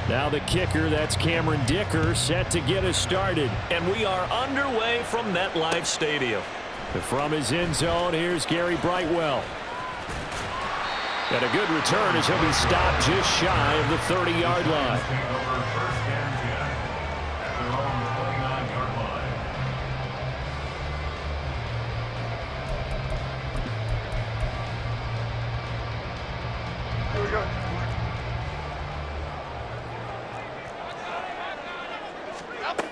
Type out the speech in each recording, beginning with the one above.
Now the kicker, that's Cameron Dicker, set to get us started. And we are underway from MetLife Stadium. From his end zone, here's Gary Brightwell. And a good return as he'll be stopped just shy of the 30-yard line.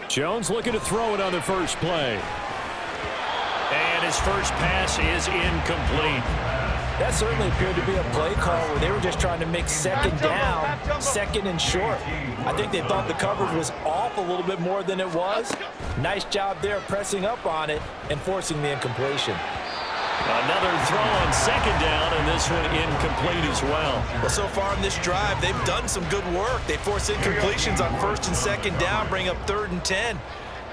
Jones looking to throw it on the first play. And his first pass is incomplete. That certainly appeared to be a play call where they were just trying to make second down, second and short. I think they thought the coverage was off a little bit more than it was. Nice job there pressing up on it and forcing the incompletion. Another throw on second down, and this one incomplete as well. Well, so far in this drive, they've done some good work. They force incompletions on first and second down, bring up 3rd and 10.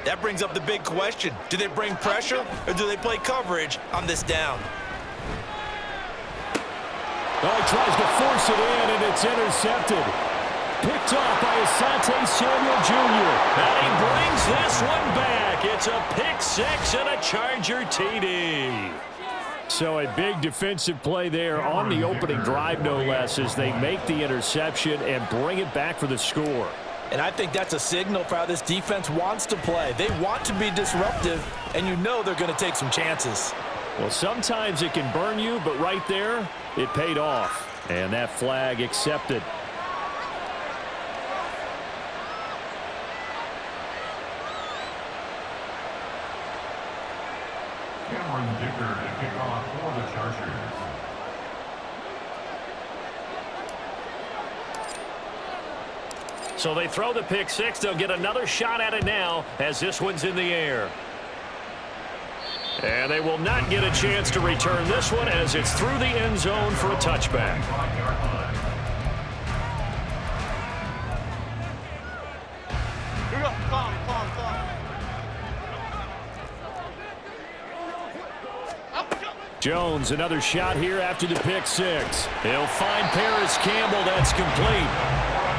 That brings up the big question. Do they bring pressure, or do they play coverage on this down? Oh, he tries to force it in, and it's intercepted. Picked off by Asante Samuel Jr. And he brings this one back. It's a pick six and a Charger TD. So a big defensive play there on the opening drive, no less, as they make the interception and bring it back for the score. And I think that's a signal for how this defense wants to play. They want to be disruptive, and you know they're going to take some chances. Well, sometimes it can burn you, but right there, it paid off. And that flag accepted. Cameron Dicker to kick off for the Chargers. So they throw the pick six. They'll get another shot at it now as this one's in the air. And they will not get a chance to return this one as it's through the end zone for a touchback. Jones, another shot here after the pick six. He'll find Paris Campbell. That's complete.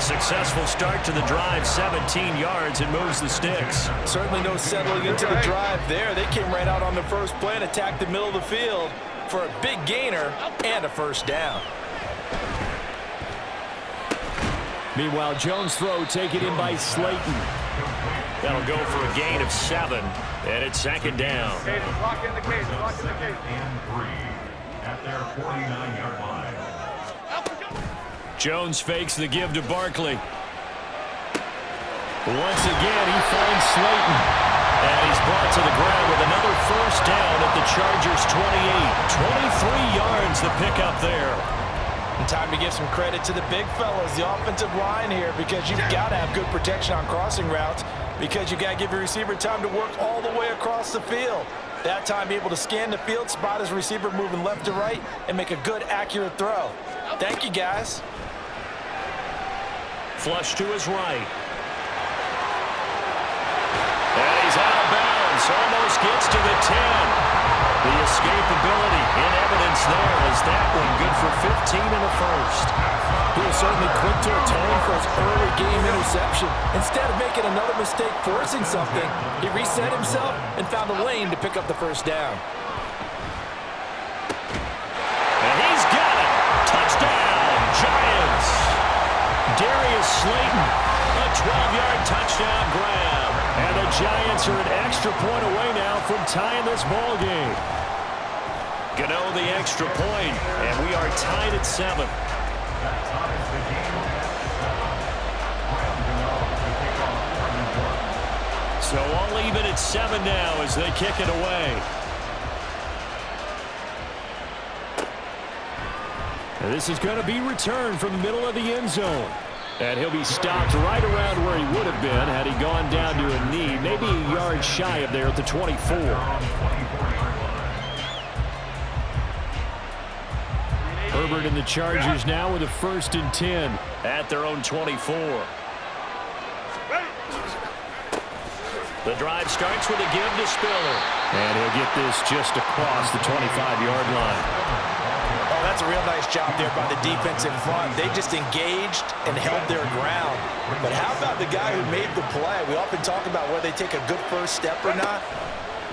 Successful start to the drive, 17 yards, and moves the sticks. Certainly no settling into the drive there. They came right out on the first play and attacked the middle of the field for a big gainer and a first down. Meanwhile, Jones' throw taken in by Slayton. That'll go for a gain of 7, and it's second down. Lock in the case, lock in the case. And 3 at their 49-yard line. Jones fakes the give to Barkley. Once again, he finds Slayton. And he's brought to the ground with another first down at the Chargers' 28. 23 yards the pickup there. And time to give some credit to the big fellas, the offensive line here, because you've got to have good protection on crossing routes, because you've got to give your receiver time to work all the way across the field. That time, be able to scan the field, spot his receiver moving left to right, and make a good, accurate throw. Thank you, guys. Flush to his right. And he's out of bounds. Almost gets to the 10. The escapability in evidence there as that one good for 15 in the first. He was certainly quick to atone for his early game interception. Instead of making another mistake forcing something, he reset himself and found a lane to pick up the first down. And he's got it. Touchdown, Giants. Darius Slayton, a 12-yard touchdown grab. And the Giants are an extra point away now from tying this ball game. Gano the extra point, and we are tied at 7. So all even at 7 now as they kick it away. And this is going to be returned from the middle of the end zone. And he'll be stopped right around where he would have been had he gone down to a knee, maybe a yard shy of there at the 24. Herbert and the Chargers now with a 1st and 10 at their own 24. The drive starts with a give to Spiller. And he'll get this just across the 25-yard line. Oh, That's a real nice job there by the defense in front. They just engaged and held their ground. But how about the guy who made the play? We often talk about whether they take a good first step or not.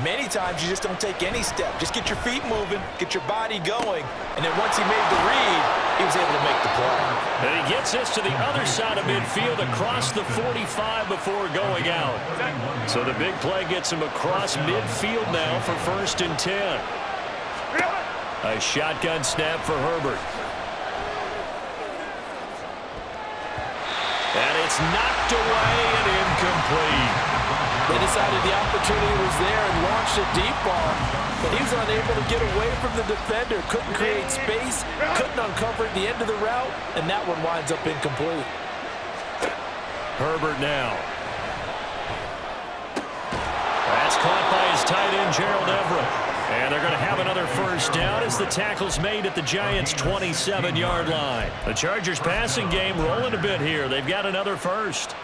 Many times you just don't take any step. Just get your feet moving, get your body going, and then once he made the read, he was able to make the play. And he gets us to the other side of midfield across the 45 before going out. So the big play gets him across midfield now for 1st and 10. A shotgun snap for Herbert. And it's knocked away and incomplete. They decided the opportunity was there and launched a deep ball, but he was unable to get away from the defender, couldn't create space, couldn't uncover at the end of the route, and that one winds up incomplete. Herbert now. That's caught by his tight end, Gerald Everett. And they're going to have another first down as the tackle's made at the Giants' 27-yard line. The Chargers passing game rolling a bit here. They've got another first.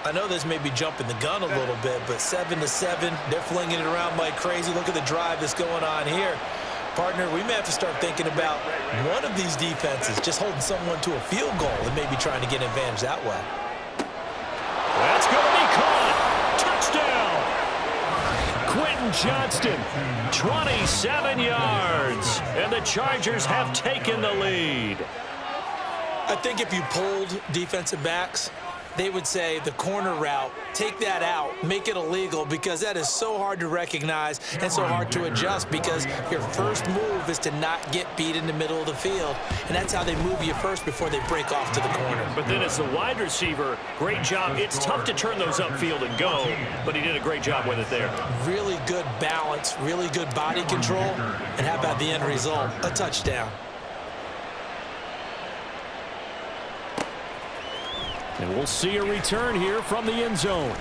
I know this may be jumping the gun a little bit, but 7-7, they're flinging it around like crazy. Look at the drive that's going on here. Partner, we may have to start thinking about one of these defenses just holding someone to a field goal and maybe trying to get an advantage that way. That's going to be caught. Touchdown. Quentin Johnston, 27 yards. And the Chargers have taken the lead. I think if you pulled defensive backs, they would say the corner route, take that out, make it illegal, because that is so hard to recognize and so hard to adjust, because your first move is to not get beat in the middle of the field, and that's how they move you first before they break off to the corner. But then as the wide receiver, great job. It's tough to turn those upfield and go, but he did a great job with it there. Really good balance, really good body control, and how about the end result? A touchdown. And we'll see a return here from the end zone.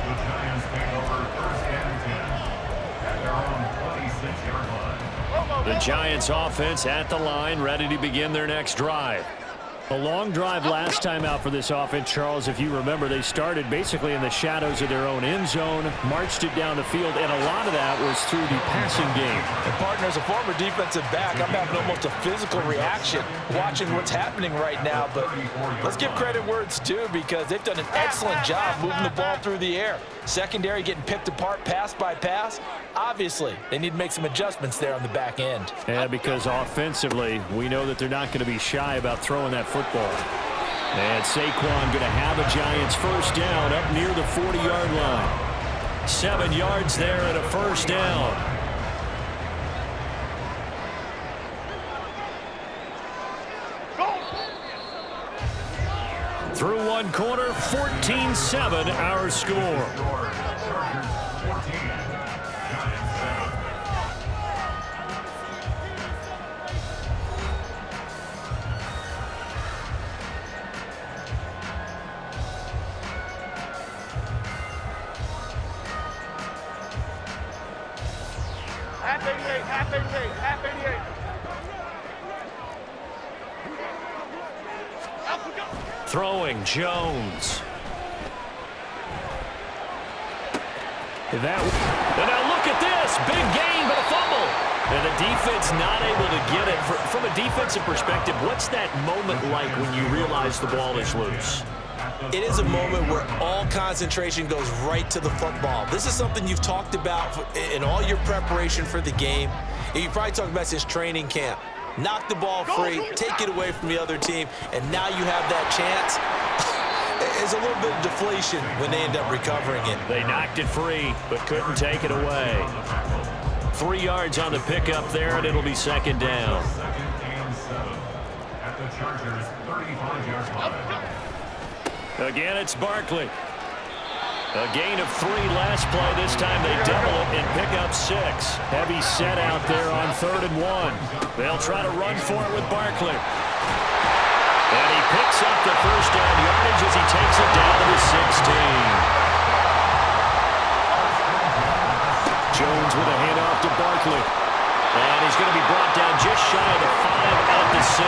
The Giants take over 1st and 10 at their own 26-yard line. The Giants offense at the line, ready to begin their next drive. A long drive last time out for this offense, Charles. If you remember, they started basically in the shadows of their own end zone, marched it down the field, and a lot of that was through the passing game. And partner, as a former defensive back, I'm having almost a physical reaction watching what's happening right now. But let's give credit where it's due, because they've done an excellent job moving the ball through the air. Secondary getting picked apart pass by pass. Obviously, they need to make some adjustments there on the back end. Yeah, because offensively, we know that they're not going to be shy about throwing that football. And Saquon going to have a Giants first down up near the 40-yard line. 7 yards there and a first down. Through one quarter, 14-7 our score. Half 88. Throwing Jones. And now look at this. Big gain, but a fumble. And the defense not able to get it. From a defensive perspective, what's that moment like when you realize the ball is loose? It is a moment where all concentration goes right to the football. This is something you've talked about in all your preparation for the game. And you probably talked about since training camp. Knock the ball free, take it away from the other team, and now you have that chance. There's a little bit of deflation when they end up recovering it. They knocked it free, but couldn't take it away. 3 yards on the pickup there, and it'll be second down. Second and 7 at the Chargers' 35-yard line. Again, it's Barkley. A gain of 3 last play. This time they double it and pick up 6. Heavy set out there on 3rd and 1. They'll try to run for it with Barkley. And he picks up the first down yardage as he takes it down to the 16. Jones with a handoff to Barkley. And he's going to be brought down just shy of the 5 at the 6.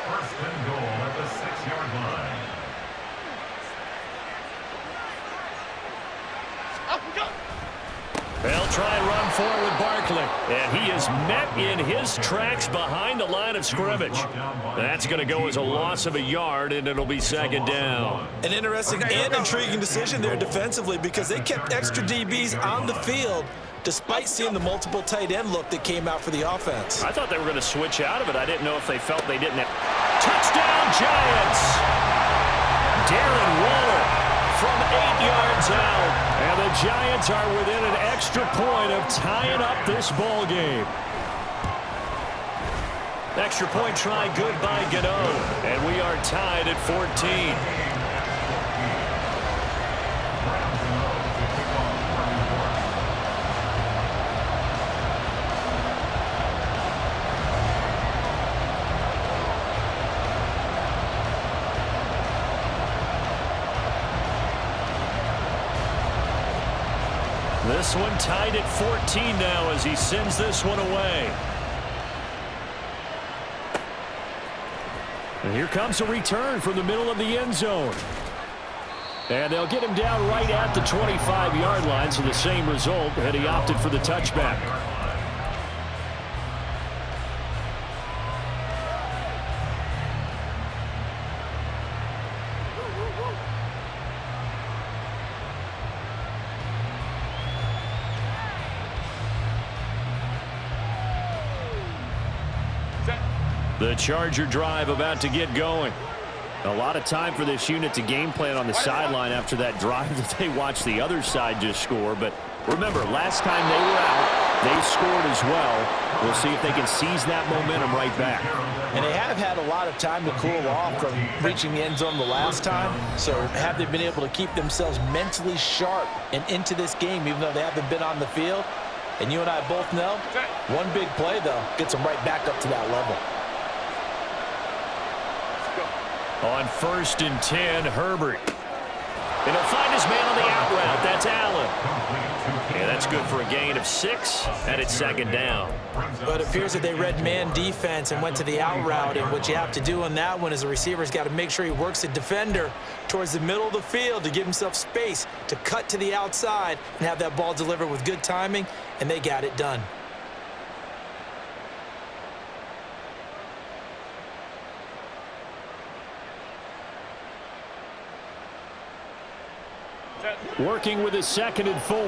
First try and run forward with Barkley. And he is met in his tracks behind the line of scrimmage. That's going to go as a loss of a yard, and it'll be second down. An interesting and intriguing decision there defensively because they kept extra DBs on the field despite seeing the multiple tight end look that came out for the offense. I thought they were going to switch out of it. I didn't know if they felt they didn't have... Touchdown, Giants! Darren Waller from 8 yards out. And the Giants are within an extra point of tying up this ball game. Extra point try good by Gano. And we are tied at 14. This one tied at 14 now as he sends this one away. And here comes a return from the middle of the end zone. And they'll get him down right at the 25-yard line, so the same result, and he opted for the touchback. The Charger drive about to get going. A lot of time for this unit to game plan on the sideline after that drive that they watched the other side just score. But remember, last time they were out, they scored as well. We'll see if they can seize that momentum right back. And they have had a lot of time to cool off from reaching the end zone the last time. So have they been able to keep themselves mentally sharp and into this game, even though they haven't been on the field? And you and I both know, one big play, though, gets them right back up to that level. On 1st and 10, Herbert. And he'll find his man on the out route. That's Allen. And that's good for a gain of 6, and it's second down. But it appears that they read man defense and went to the out route, and what you have to do on that one is the receiver's got to make sure he works the defender towards the middle of the field to give himself space to cut to the outside and have that ball delivered with good timing, and they got it done. Working with his 2nd and 4.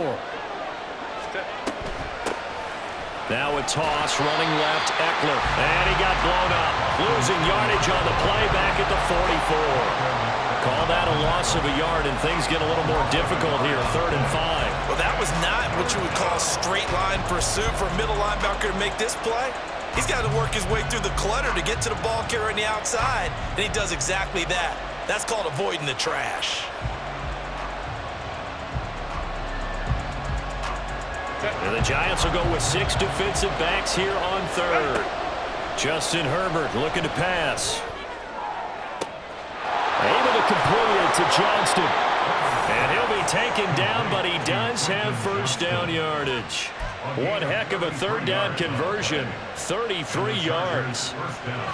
Now a toss, running left, Eckler. And he got blown up. Losing yardage on the play back at the 44. Call that a loss of a yard, and things get a little more difficult here, 3rd and 5. Well, that was not what you would call straight line pursuit for a middle linebacker to make this play. He's got to work his way through the clutter to get to the ball carrier on the outside, and he does exactly that. That's called avoiding the trash. And the Giants will go with 6 defensive backs here on 3rd. Justin Herbert looking to pass. Able to complete it to Johnston. And he'll be taken down, but he does have 1st down yardage. One heck of a 3rd down conversion, 33 yards.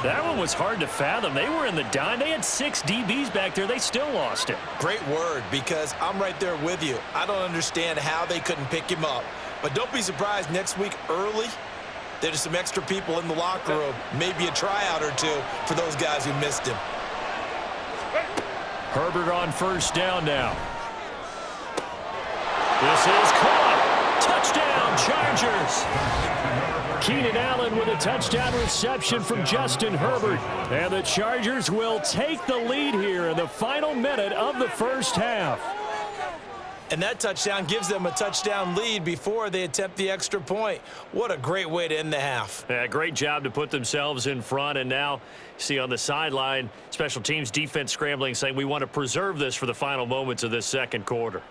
That one was hard to fathom. They were in the dime. They had 6 DBs back there. They still lost it. Great word, because I'm right there with you. I don't understand how they couldn't pick him up. But don't be surprised next week early, there's some extra people in the locker room, maybe a tryout or 2 for those guys who missed him. Herbert on 1st down now. This is caught. Touchdown, Chargers. Keenan Allen with a touchdown reception from Justin Herbert. And the Chargers will take the lead here in the final minute of the 1st half. And that touchdown gives them a touchdown lead before they attempt the extra point. What a great way to end the half. Yeah, great job to put themselves in front. And now, see on the sideline, special teams defense scrambling, saying we want to preserve this for the final moments of this 2nd quarter.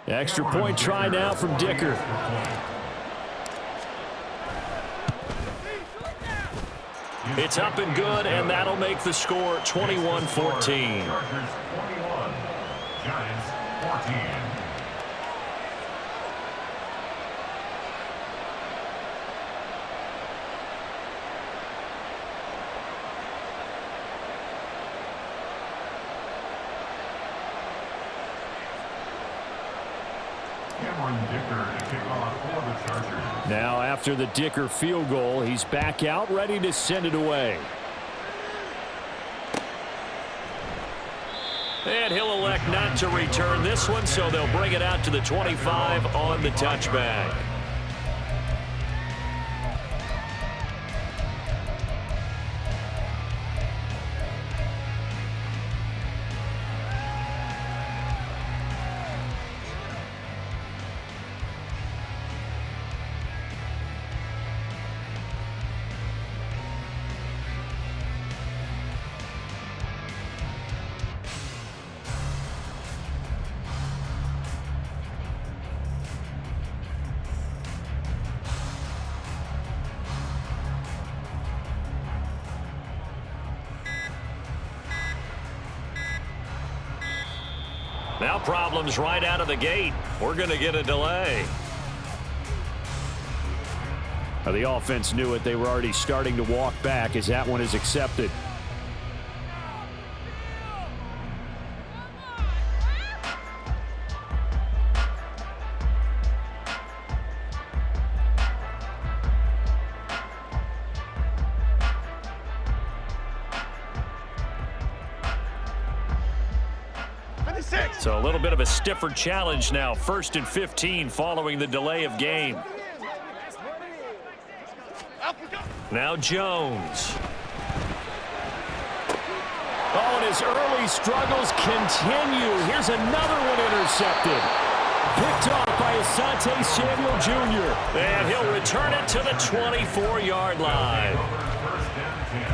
Extra point try now from Dicker. It's up and good, and that'll make the score 21-14. Giants 14. Now after the Dicker field goal, he's back out ready to send it away. And he'll elect not to return this one, so they'll bring it out to the 25 on the touchback. Now problems right out of the gate. We're going to get a delay. The offense knew it. They were already starting to walk back as that one is accepted. So a little bit of a stiffer challenge now. 1st and 15 following the delay of game. Now Jones. Oh, and his early struggles continue. Here's another one intercepted. Picked off by Asante Samuel Jr. And he'll return it to the 24-yard line. First and 10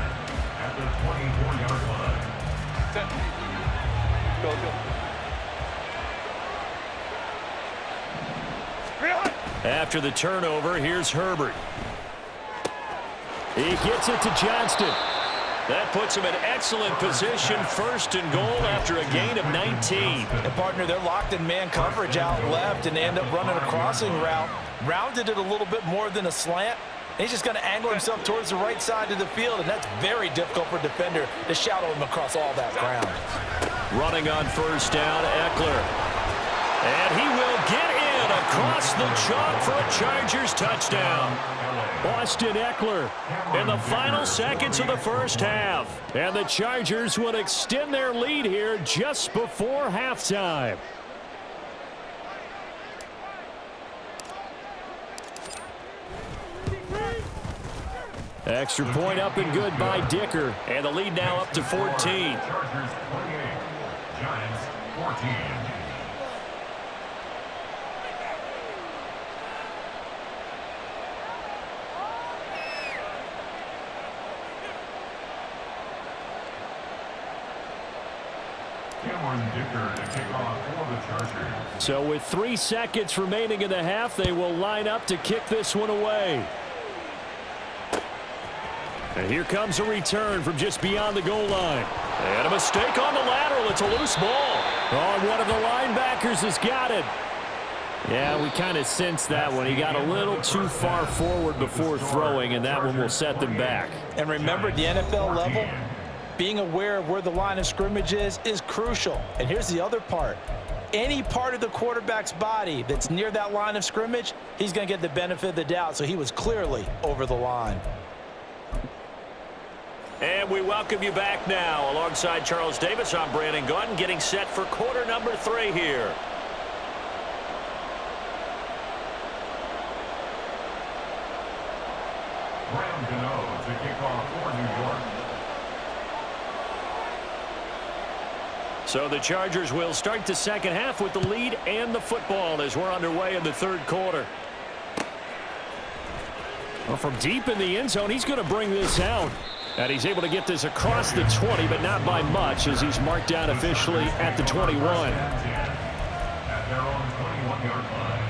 at the 24-yard line. Go. After the turnover, here's Herbert. He gets it to Johnston. That puts him in excellent position, 1st and goal after a gain of 19. And partner, they're locked in man coverage out left, and they end up running a crossing route. Rounded it a little bit more than a slant. He's just going to angle himself towards the right side of the field, and that's very difficult for a defender to shadow him across all that ground. Running on 1st down, Eckler. And he will get in across the chalk for a Chargers touchdown. Austin Eckler in the final seconds of the first half. And the Chargers would extend their lead here just before halftime. Extra point up and good by Dicker. And the lead now up to 14. Chargers 28, Giants 14. So with 3 seconds remaining in the half, they will line up to kick this one away. And here comes a return from just beyond the goal line. And a mistake on the lateral. It's a loose ball. Oh, one of the linebackers has got it. Yeah, we kind of sensed that one. He got a little too far forward before throwing, and that one will set them back. And remember, at the NFL level, being aware of where the line of scrimmage is crucial. And here's the other part. Any part of the quarterback's body that's near that line of scrimmage, he's going to get the benefit of the doubt. So he was clearly over the line. And we welcome you back now. Alongside Charles Davis, I'm Brandon Gunn, getting set for quarter number 3 here. To kick off for New York. So the Chargers will start the second half with the lead and the football as we're underway in the 3rd quarter. Well, from deep in the end zone, he's going to bring this out. And he's able to get this across the 20, but not by much, as he's marked down officially at the 21. At their own 21-yard line.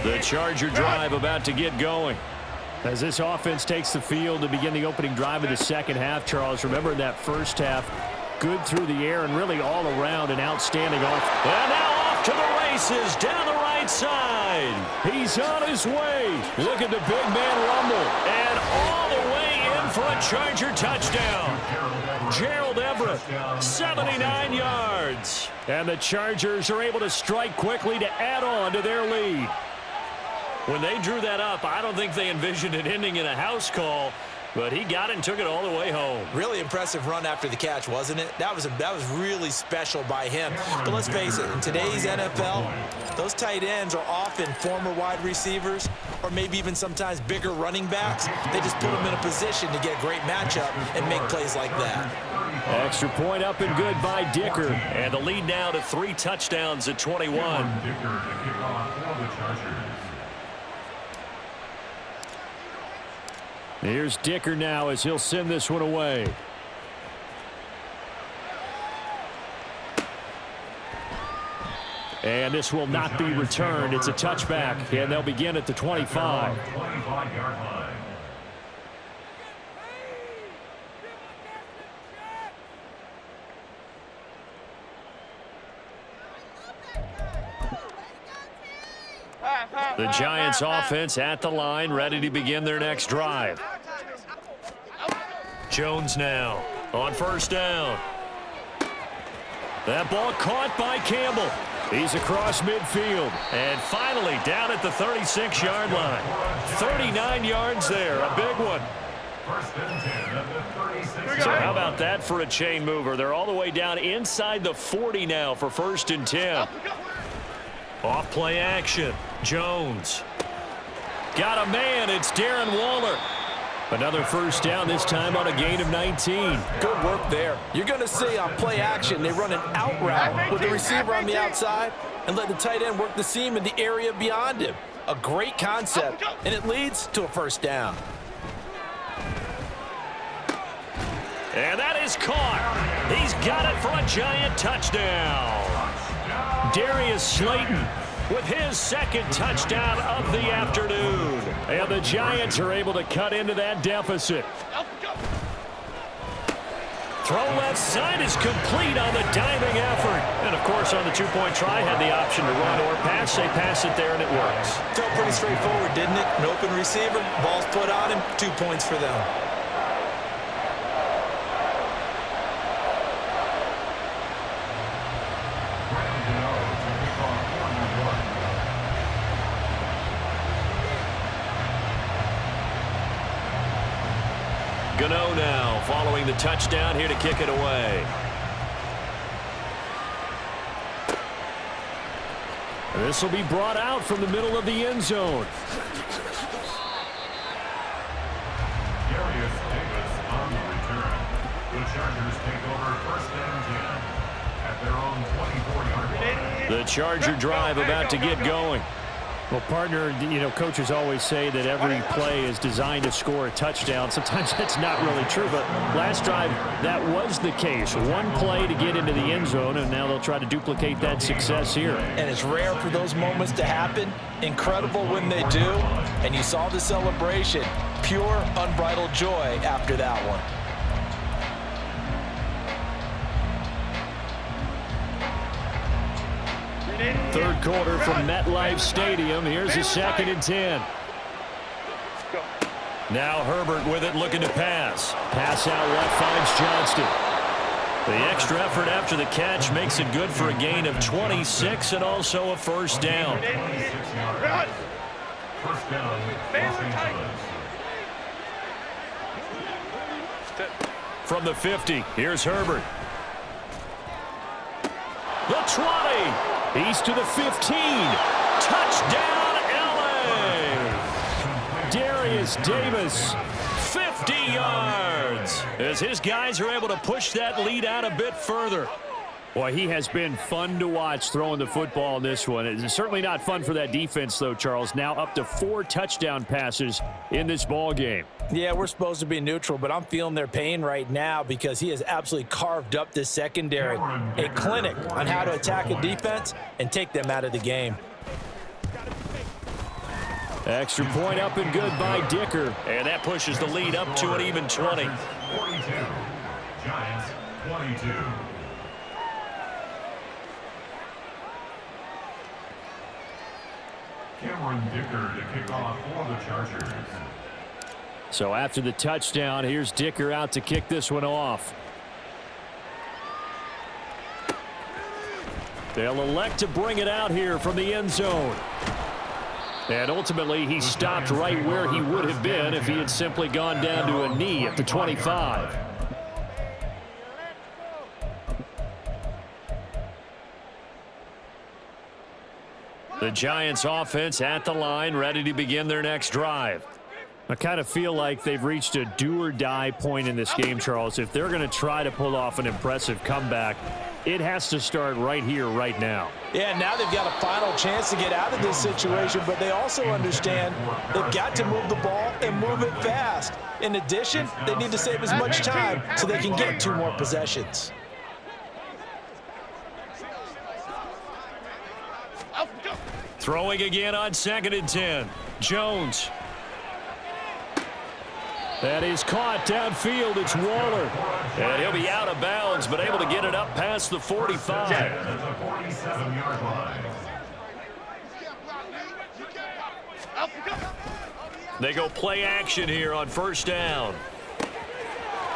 The Charger drive about to get going. As this offense takes the field to begin the opening drive of the second half, Charles, remember in that first half, good through the air and really all around an outstanding offense. And now off to the races down the right right side. He's on his way. Look at the big man rumble. And all the way in for a Charger touchdown. Gerald Everett, 79 yards. And the Chargers are able to strike quickly to add on to their lead. When they drew that up, I don't think they envisioned it ending in a house call. But he got it and took it all the way home. Really impressive run after the catch, wasn't it? That was really special by him. But let's face it, in today's NFL, those tight ends are often former wide receivers or maybe even sometimes bigger running backs. They just put them in a position to get a great matchup and make plays like that. Extra point up and good by Dicker. And the lead now to 3 touchdowns at 21. Dicker to kick off for the Chargers. Here's Dicker now as he'll send this one away. And this will not be returned. It's a touchback, and they'll begin at the 25. 25-yard line. The Giants offense at the line, ready to begin their next drive. Jones now on first down. That ball caught by Campbell. He's across midfield. And finally down at the 36-yard line. 39 yards there, a big one. First and 10 at the 36. So how about that for a chain mover? They're all the way down inside the 40 now for first and 10. Off play action. Jones. Got a man. It's Darren Waller. Another first down, this time on a gain of 19. Good work there. You're going to see on play action, they run an out route with the receiver on the outside and let the tight end work the seam in the area beyond him. A great concept, and it leads to a first down. And that is caught. He's got it for a Giant touchdown. Darius Slayton with his second touchdown of the afternoon. And the Giants are able to cut into that deficit. Throw left side is complete on the diving effort. And, of course, on the two-point try, had the option to run or pass. They pass it there, and it works. Felt pretty straightforward, didn't it? An open receiver, ball's put on him, 2 points for them. Gano now following the touchdown here to kick it away. This will be brought out from the middle of the end zone. Darius Davis on the return. The Chargers take over first and 10 at their own 24-yard line. The Charger drive about to get going. Well, partner, you know, coaches always say that every play is designed to score a touchdown. Sometimes that's not really true, but last drive, that was the case. One play to get into the end zone, and now they'll try to duplicate that success here. And it's rare for those moments to happen. Incredible when they do. And you saw the celebration. Pure, unbridled joy after that one. Third quarter from MetLife Stadium. Here's a second and 10. Now Herbert with it, looking to pass. Pass out left, finds Johnston. The extra effort after the catch makes it good for a gain of 26 and also a first down. 26 yards. First down, Los Angeles. From the 50, here's Herbert. The 20. He's to the 15. Touchdown, L.A. Darius Davis, 50 yards. As his guys are able to push that lead out a bit further. Boy, he has been fun to watch throwing the football in this one. It's certainly not fun for that defense, though, Charles. Now up to 4 touchdown passes in this ball game. Yeah, we're supposed to be neutral, but I'm feeling their pain right now because he has absolutely carved up this secondary. A clinic on how to attack a defense and take them out of the game. Extra point up and good by Dicker. And that pushes the lead up to an even 20. 42. Giants 22. Cameron Dicker to kick off for the Chargers. So after the touchdown, here's Dicker out to kick this one off. They'll elect to bring it out here from the end zone. And ultimately, he stopped right where he would have been if he had simply gone down to a knee at the 25. The Giants offense at the line, ready to begin their next drive. I kind of feel like they've reached a do-or-die point in this game, Charles. If they're going to try to pull off an impressive comeback, it has to start right here, right now. Yeah, now they've got a final chance to get out of this situation, but they also understand they've got to move the ball and move it fast. In addition, they need to save as much time so they can get 2 more possessions. Throwing again on 2nd and 10. Jones. That is caught downfield. It's Waller. And he'll be out of bounds, but able to get it up past the 45. At the 47-yard line. They go play action here on 1st down.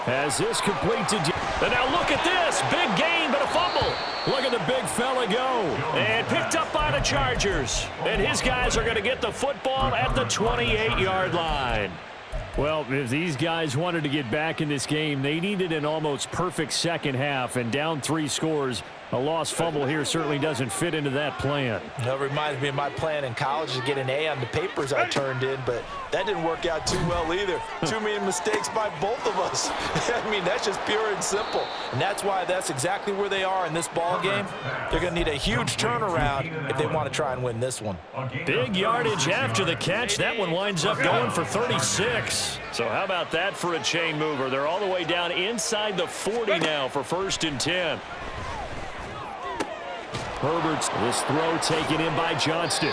As this complete to... And now look at this. Big gain, but a fumble. Look at the big fella go. And picked up by the Chargers. And his guys are going to get the football at the 28-yard line. Well, if these guys wanted to get back in this game, they needed an almost perfect second half, and down 3 scores. A lost fumble here certainly doesn't fit into that plan. That reminds me of my plan in college to get an A on the papers I turned in, but that didn't work out too well either. Too many mistakes by both of us. I mean, that's just pure and simple. And that's why that's exactly where they are in this ball game. They're going to need a huge turnaround if they want to try and win this one. Big yardage after the catch. That one winds up going for 36. So how about that for a chain mover? They're all the way down inside the 40 now for 1st and 10. Herbert's this throw taken in by Johnston.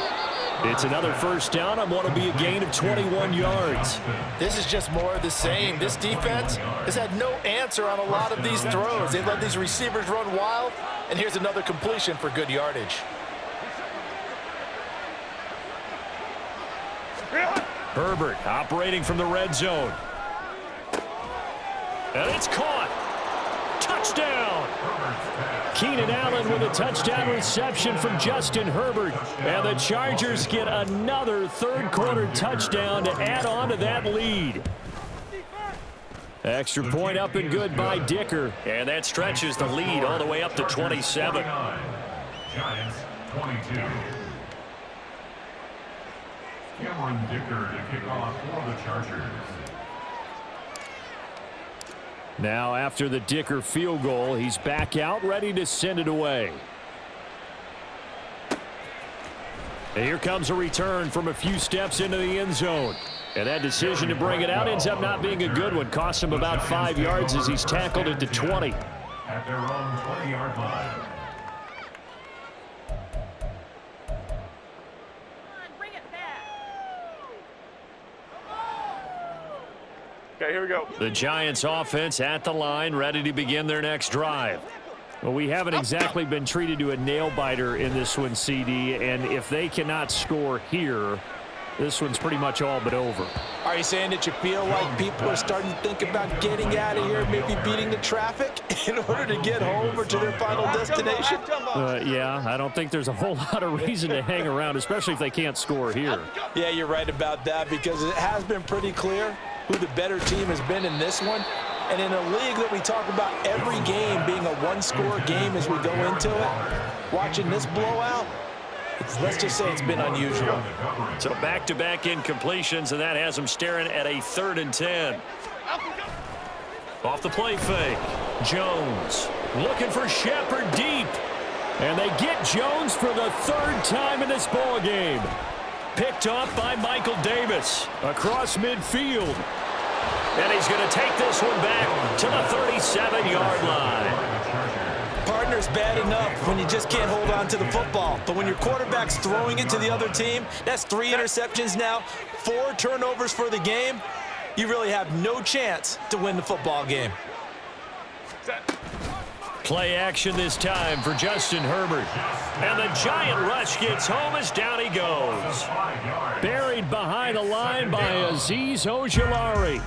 It's another 1st down on what will be a gain of 21 yards. This is just more of the same. This defense has had no answer on a lot of these throws. They've let these receivers run wild, and here's another completion for good yardage. Herbert operating from the red zone. And it's caught. Touchdown. Keenan Allen with a touchdown reception from Justin Herbert. And the Chargers get another 3rd quarter touchdown to add on to that lead. Extra point up and good by Dicker. And that stretches the lead all the way up to 27. Giants 22. Cameron Dicker to kick off for the Chargers. Now after the Dicker field goal, he's back out ready to send it away. And here comes a return from a few steps into the end zone. And that decision to bring it out ends up not being a good one. Cost him about 5 yards as he's tackled at the 20. At their own 20-yard line. Okay, here we go. The Giants offense at the line, ready to begin their next drive. Well, we haven't exactly been treated to a nail-biter in this one, CD, and if they cannot score here, this one's pretty much all but over. Are you saying that you feel like people are starting to think about getting out of here, maybe beating the traffic in order to get home or to their final destination? Yeah, I don't think there's a whole lot of reason to hang around, especially if they can't score here. Yeah, you're right about that, because it has been pretty clear who the better team has been in this one. And in a league that we talk about every game being a 1-score game as we go into it, watching this blowout, let's just say it's been unusual. So back-to-back incompletions, and that has them staring at a 3rd and 10. Off the play fake. Jones looking for Shepard deep. And they get Jones for the 3rd time in this ball game. Picked off by Michael Davis across midfield. And he's going to take this one back to the 37-yard line. Partner's bad enough when you just can't hold on to the football. But when your quarterback's throwing it to the other team, that's 3 interceptions now, 4 turnovers for the game. You really have no chance to win the football game. Play action this time for Justin Herbert. And the giant rush gets home as down he goes. Buried behind the line by Azeez Ojulari.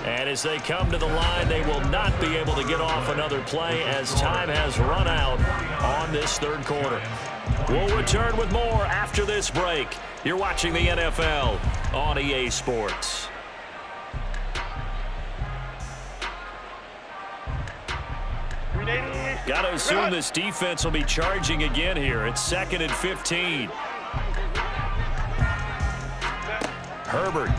And as they come to the line, they will not be able to get off another play as time has run out on this third quarter. We'll return with more after this break. You're watching the NFL on EA Sports. Got to assume this defense will be charging again here. It's 2nd and 15. Herbert.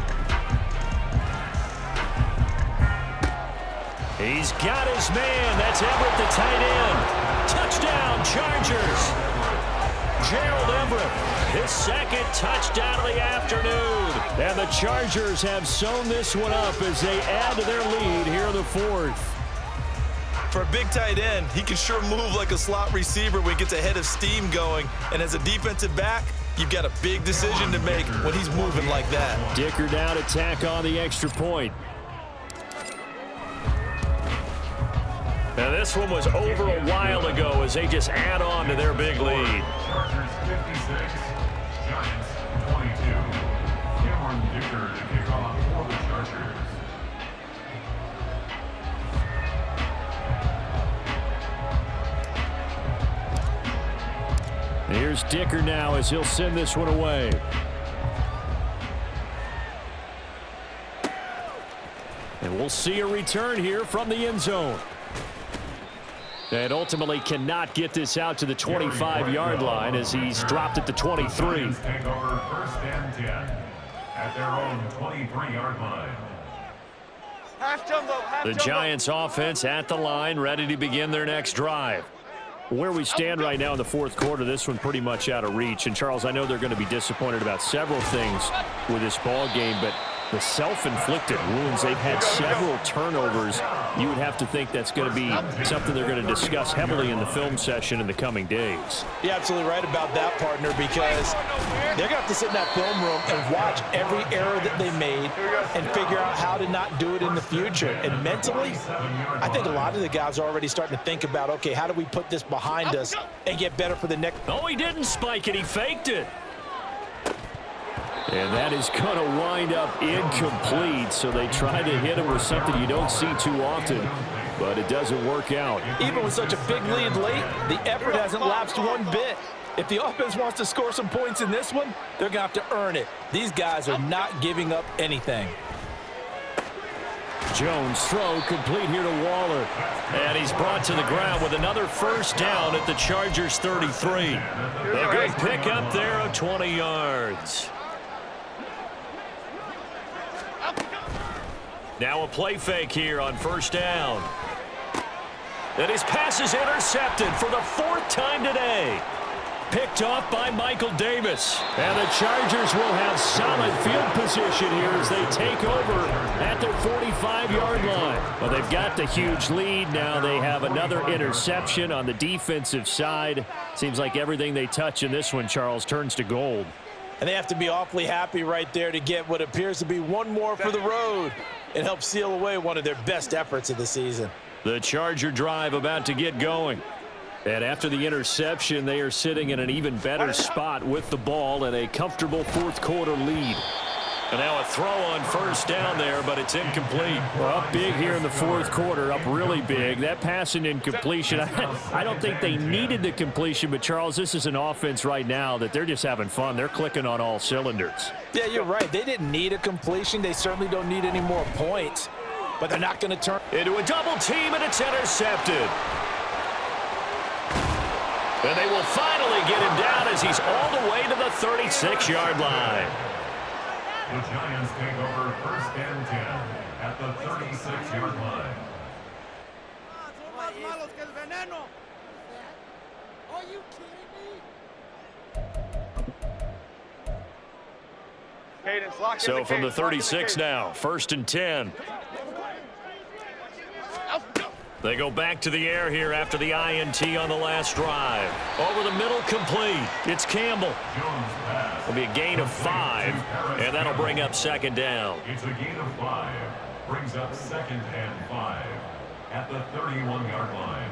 He's got his man. That's Everett, the tight end. Touchdown, Chargers. Gerald Everett, his 2nd touchdown of the afternoon. And the Chargers have sewn this one up as they add to their lead here in the 4th. For a big tight end, he can sure move like a slot receiver when he gets a head of steam going. And as a defensive back, you've got a big decision to make when he's moving like that. Dicker down to tack on the extra point. Now this one was over a while ago as they just add on to their big lead. Chargers 56, Giants 22. Cameron Dicker to kick off for the Chargers. Here's Dicker now as he'll send this one away. And we'll see a return here from the end zone. And ultimately cannot get this out to the 25-yard line as he's dropped at the 23. Take over 1st and 10 at their own 23-yard line. The Giants offense at the line, ready to begin their next drive. Where we stand right now in the 4th quarter, this one pretty much out of reach. And, Charles, I know they're going to be disappointed about several things with this ball game, but the self-inflicted wounds, they've had several turnovers. You would have to think that's going to be something they're going to discuss heavily in the film session in the coming days. You're absolutely right about that, partner, because they're going to have to sit in that film room and watch every error that they made and figure out how to not do it in the future. And mentally, I think a lot of the guys are already starting to think about, okay, how do we put this behind us and get better for the next. Oh, he didn't spike it. He faked it. And that is going to wind up incomplete, so they try to hit him with something you don't see too often, but it doesn't work out. Even with such a big lead late, the effort hasn't lapsed one bit. If the offense wants to score some points in this one, they're going to have to earn it. These guys are not giving up anything. Jones throw complete here to Waller. And he's brought to the ground with another 1st down at the Chargers 33. A good pickup there of 20 yards. Now a play fake here on 1st down. And his pass is intercepted for the 4th time today. Picked off by Michael Davis. And the Chargers will have solid field position here as they take over at their 45-yard line. Well, they've got the huge lead. Now they have another interception on the defensive side. Seems like everything they touch in this one, Charles, turns to gold. And they have to be awfully happy right there to get what appears to be one more for the road and help seal away one of their best efforts of the season. The Charger drive about to get going. And after the interception, they are sitting in an even better spot with the ball and a comfortable 4th quarter lead. And now a throw on 1st down there, but it's incomplete. Well, up big here in the 4th quarter, up really big. That pass and incompletion, I don't think they needed the completion, but Charles, this is an offense right now that they're just having fun. They're clicking on all cylinders. Yeah, you're right. They didn't need a completion. They certainly don't need any more points, but they're not going to turn into a double team, and it's intercepted. And they will finally get him down as he's all the way to the 36-yard line. The Giants take over 1st and 10 at the 36-yard line. Are you kidding me? So from the 36 now, 1st and 10. They go back to the air here after the INT on the last drive. Over the middle, complete. It's Campbell. It'll be a gain of 5, and that'll bring up 2nd down. It's a gain of 5. Brings up 2nd and 5 at the 31-yard line.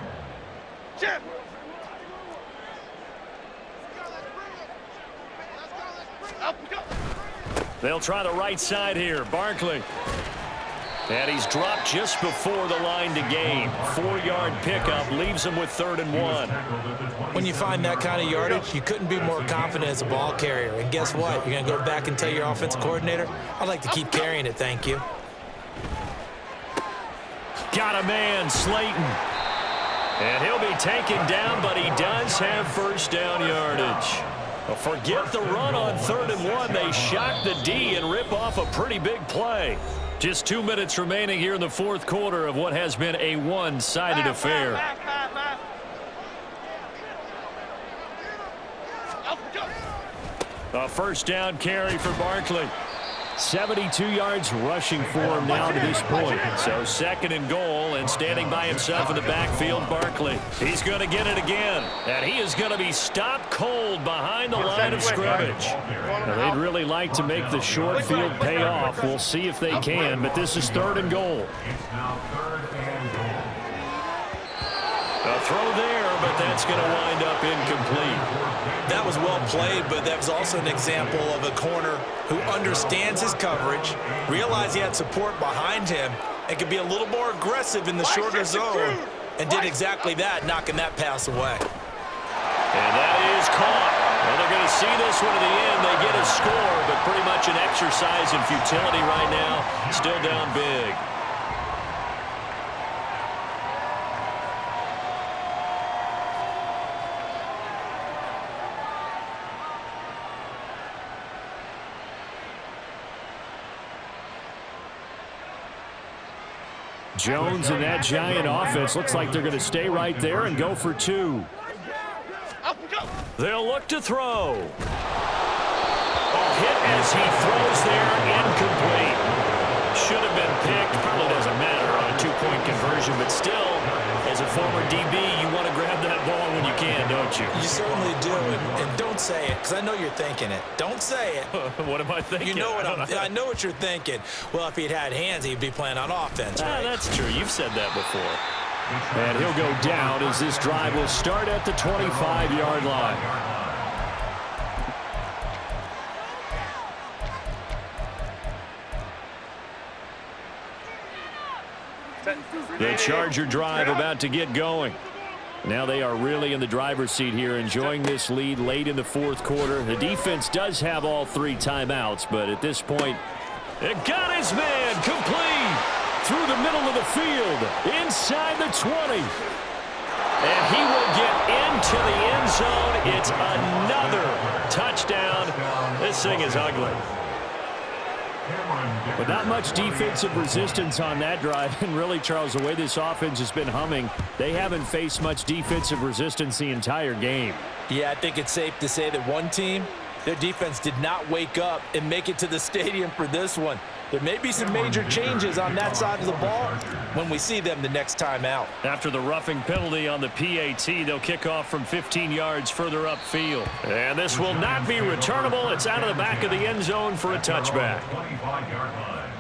Chip. They'll try the right side here. Barkley. And he's dropped just before the line to gain. 4-yard pickup leaves him with 3rd and 1. When you find that kind of yardage, you couldn't be more confident as a ball carrier. And guess what? You're going to go back and tell your offensive coordinator, I'd like to keep carrying it, thank you. Got a man, Slayton. And he'll be taken down, but he does have first down yardage. Well, forget the run on 3rd and 1. They shock the D and rip off a pretty big play. Just 2 minutes remaining here in the 4th quarter of what has been a one-sided affair. A first down carry for Barkley. 72 yards rushing for him now to this point. So 2nd and goal, and standing by himself in the backfield, Barkley. He's going to get it again, and he is going to be stopped cold behind the line of scrimmage. Now, they'd really like to make the short field pay off. We'll see if they can, but this is 3rd and goal. It's now 3rd and goal. A throw there, but that's going to wind up incomplete. That was well played, but that was also an example of a corner who understands his coverage, realized he had support behind him, and could be a little more aggressive in the shorter zone, and did exactly that, knocking that pass away. And that is caught. Well, they're going to see this one to the end. They get a score, but pretty much an exercise in futility right now. Still down big. Jones and that giant offense looks like they're going to stay right there and go for 2. They'll look to throw. A hit as he throws there, incomplete. Should have been picked. Probably doesn't matter on a 2-point conversion, but still, as a former DB, you want to grab that ball when you can, don't you? You certainly do, and don't say it, because I know you're thinking it. Don't say it. What am I thinking? You know what I know what you're thinking. Well, if he'd had hands, he'd be playing on offense, right? That's true. You've said that before. And he'll go down as this drive will start at the 25-yard line. The Charger drive about to get going. Now they are really in the driver's seat here, enjoying this lead late in the 4th quarter. The defense does have all 3 timeouts, but at this point, it got his man complete through the middle of the field, inside the 20. And he will get into the end zone. It's another touchdown. This thing is ugly. But not much defensive resistance on that drive. And really, Charles, the way this offense has been humming, they haven't faced much defensive resistance the entire game. Yeah, I think it's safe to say that one team, their defense did not wake up and make it to the stadium for this one. There may be some major changes on that side of the ball when we see them the next time out. After the roughing penalty on the PAT, they'll kick off from 15 yards further upfield. And this will not be returnable. It's out of the back of the end zone for a touchback. 25-yard line.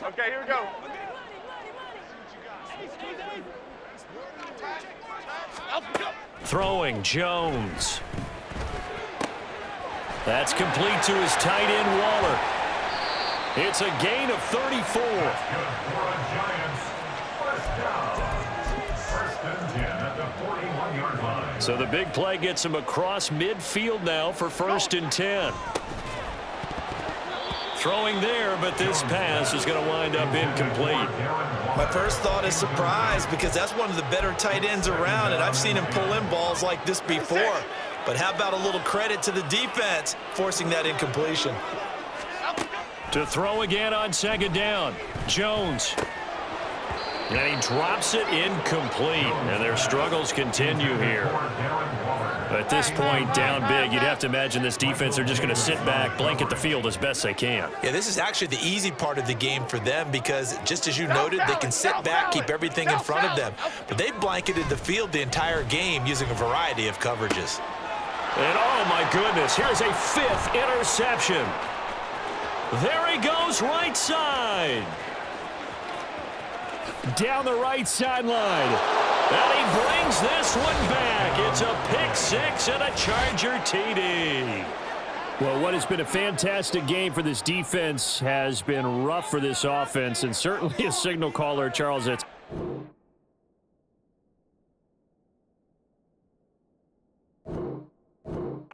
Okay, here we go. Throwing Jones. That's complete to his tight end, Waller. It's a gain of 34. So the big play gets him across midfield now for 1st and 10. Throwing there, but this pass is going to wind up incomplete. My first thought is surprise, because that's one of the better tight ends around, and I've seen him pull in balls like this before. But how about a little credit to the defense forcing that incompletion? To throw again on 2nd down. Jones. And he drops it incomplete. And their struggles continue here. At this point, down big, you'd have to imagine this defense, they're just going to sit back, blanket the field as best they can. Yeah, this is actually the easy part of the game for them because, just as you noted, they can sit back, keep everything in front of them. But they've blanketed the field the entire game using a variety of coverages. And, oh, my goodness, here's a 5th interception. There he goes, right side. Down the right sideline. And he brings this one back. It's a pick 6 and a Charger TD. Well, what has been a fantastic game for this defense has been rough for this offense, and certainly a signal caller, Charles, that's